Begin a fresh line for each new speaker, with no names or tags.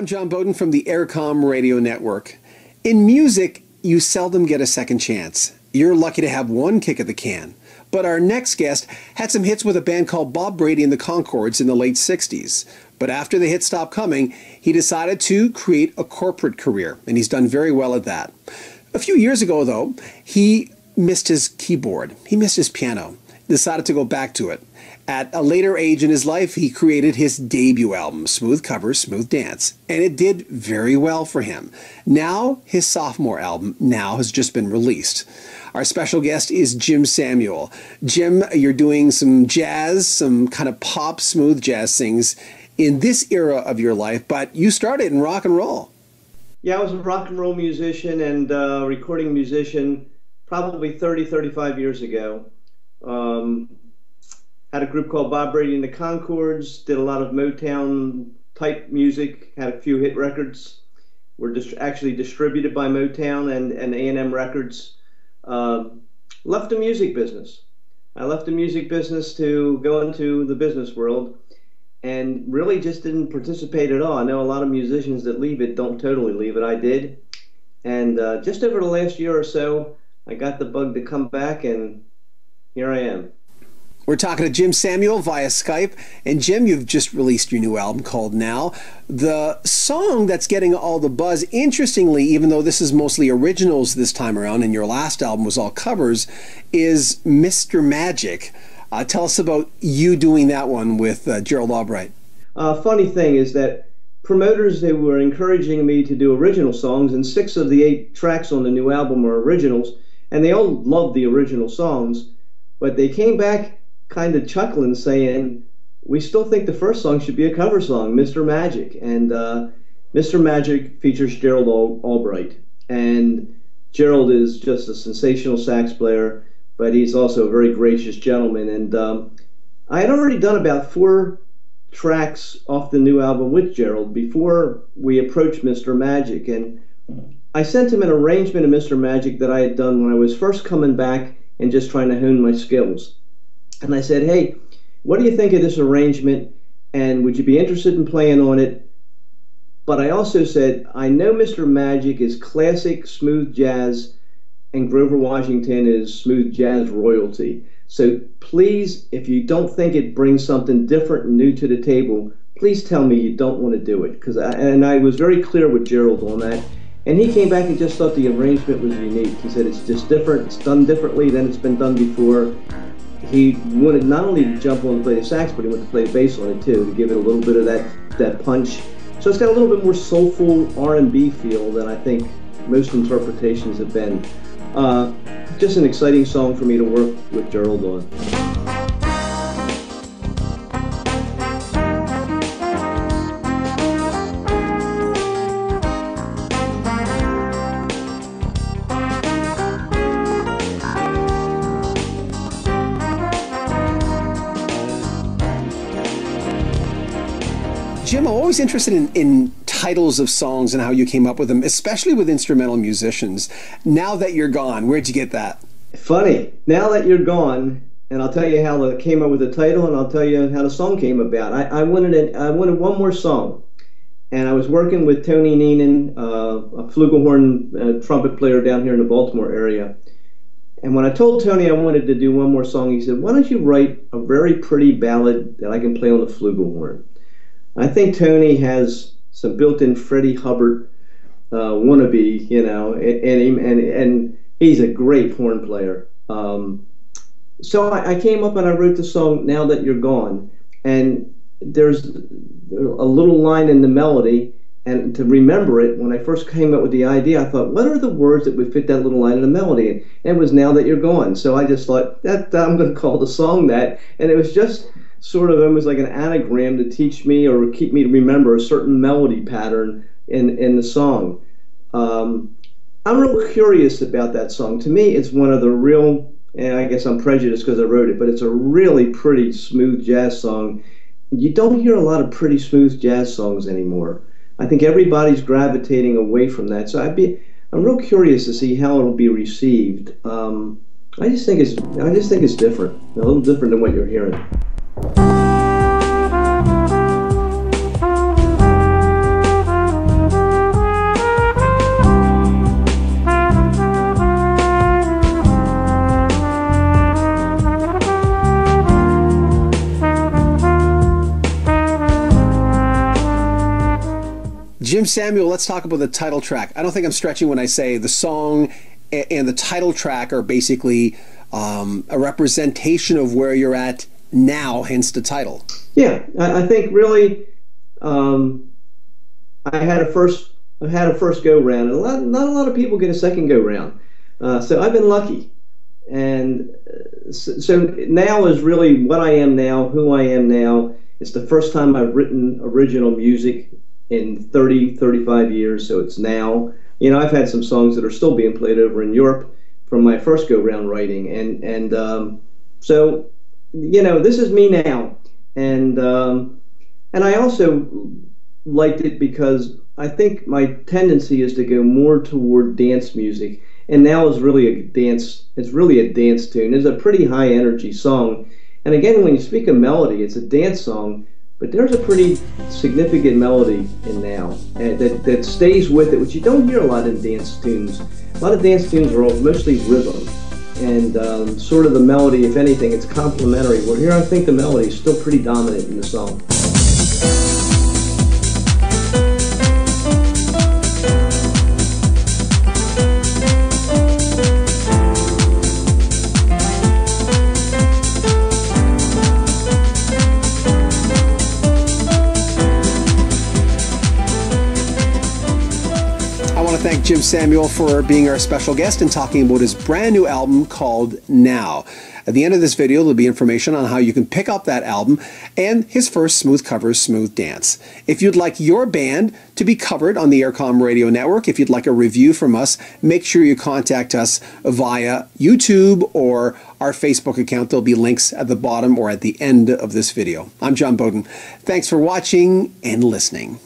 I'm John Beaudin from the Aircom Radio Network. In music, you seldom get a second chance. You're lucky to have one kick at the can. But our next guest had some hits with a band called Bob Brady and the Conchords in the late 60s. But after the hits stopped coming, he decided to create a corporate career, and he's done very well at that. A few years ago, though, he missed his keyboard. He missed his piano. Decided to go back to it. At a later age in his life, he created his debut album, Smooth Covers, Smooth Dance, and it did very well for him. Now, his sophomore album, Now, has just been released. Our special guest is Jim Samuel. Jim, you're doing some jazz, some kind of pop, smooth jazz things in this era of your life, but you started in rock and roll.
Yeah, I was a rock and roll musician and recording musician probably 30, 35 years ago. Had a group called Bob Brady and the Conchords, did a lot of Motown type music, had a few hit records, were actually distributed by Motown and A&M Records. Left the music business. I left the music business to go into the business world and really just didn't participate at all. I know a lot of musicians that leave it don't totally leave it. I did. And just over the last year or so, I got the bug to come back, and here I am.
We're talking to Jim Samuel via Skype. And Jim, you've just released your new album called Now. The song that's getting all the buzz, interestingly, even though this is mostly originals this time around and your last album was all covers, is Mr. Magic. Tell us about you doing that one with Gerald Albright.
Funny thing is that promoters, they were encouraging me to do original songs, and 6 of the 8 tracks on the new album are originals, and they all loved the original songs, but they came back kind of chuckling, saying, we still think the first song should be a cover song, Mr. Magic. And Mr. Magic features Gerald Albright. And Gerald is just a sensational sax player, but he's also a very gracious gentleman. And I had already done about 4 tracks off the new album with Gerald before we approached Mr. Magic. And I sent him an arrangement of Mr. Magic that I had done when I was first coming back and just trying to hone my skills. And I said, hey, what do you think of this arrangement? And would you be interested in playing on it? But I also said, I know Mr. Magic is classic smooth jazz and Grover Washington is smooth jazz royalty. So please, if you don't think it brings something different and new to the table, please tell me you don't want to do it. And I was very clear with Gerald on that. And he came back and just thought the arrangement was unique. He said it's just different, it's done differently than it's been done before. He wanted not only to jump on and play the sax, but he wanted to play the bass on it too, to give it a little bit of that punch. So it's got a little bit more soulful R&B feel than I think most interpretations have been. Just an exciting song for me to work with Gerald on.
Jim, I'm always interested in titles of songs and how you came up with them, especially with instrumental musicians. Now That You're Gone, where'd you get that?
Funny. Now That You're Gone, and I'll tell you how I came up with the title, and I'll tell you how the song came about. I wanted one more song, and I was working with Tony Neenan, a flugelhorn trumpet player down here in the Baltimore area. And when I told Tony I wanted to do one more song, he said, why don't you write a very pretty ballad that I can play on the flugelhorn? I think Tony has some built-in Freddie Hubbard wannabe, you know, and he's a great horn player. So I came up and I wrote the song Now That You're Gone, and there's a little line in the melody, and to remember it, when I first came up with the idea, I thought, what are the words that would fit that little line in the melody? And it was Now That You're Gone. So I just thought, that I'm going to call the song that, and it was just sort of almost like an anagram to teach me or keep me to remember a certain melody pattern in the song. I'm real curious about that song. To me, it's one of the real, and I guess I'm prejudiced because I wrote it, but it's a really pretty smooth jazz song. You don't hear a lot of pretty smooth jazz songs anymore. I think everybody's gravitating away from that. So I'm real curious to see how it'll be received. I just think it's different, a little different than what you're hearing.
Jim Samuel, let's talk about the title track. I don't think I'm stretching when I say the song and the title track are basically a representation of where you're at now, hence the title.
Yeah, I think really I had a first go round, and not a lot of people get a second go round. So I've been lucky, and so now is really what I am now, who I am now. It's the first time I've written original music in 35 years, so it's now. You know, I've had some songs that are still being played over in Europe from my first go round writing, and so you know, this is me now, and I also liked it because I think my tendency is to go more toward dance music, and now is really a dance. It's really a dance tune. It's a pretty high energy song, and again, when you speak of melody, it's a dance song, but there's a pretty significant melody in now that stays with it, which you don't hear a lot in dance tunes. A lot of dance tunes are mostly rhythm, and sort of the melody, if anything, it's complementary. Well, here I think the melody is still pretty dominant in the song.
I want to thank Jim Samuel for being our special guest and talking about his brand new album called Now. At the end of this video, there'll be information on how you can pick up that album and his first Smooth Covers Smooth Dance. If you'd like your band to be covered on the Aircom Radio Network, if you'd like a review from us, make sure you contact us via YouTube or our Facebook account. There'll be links at the bottom or at the end of this video. I'm John Beaudin. Thanks for watching and listening.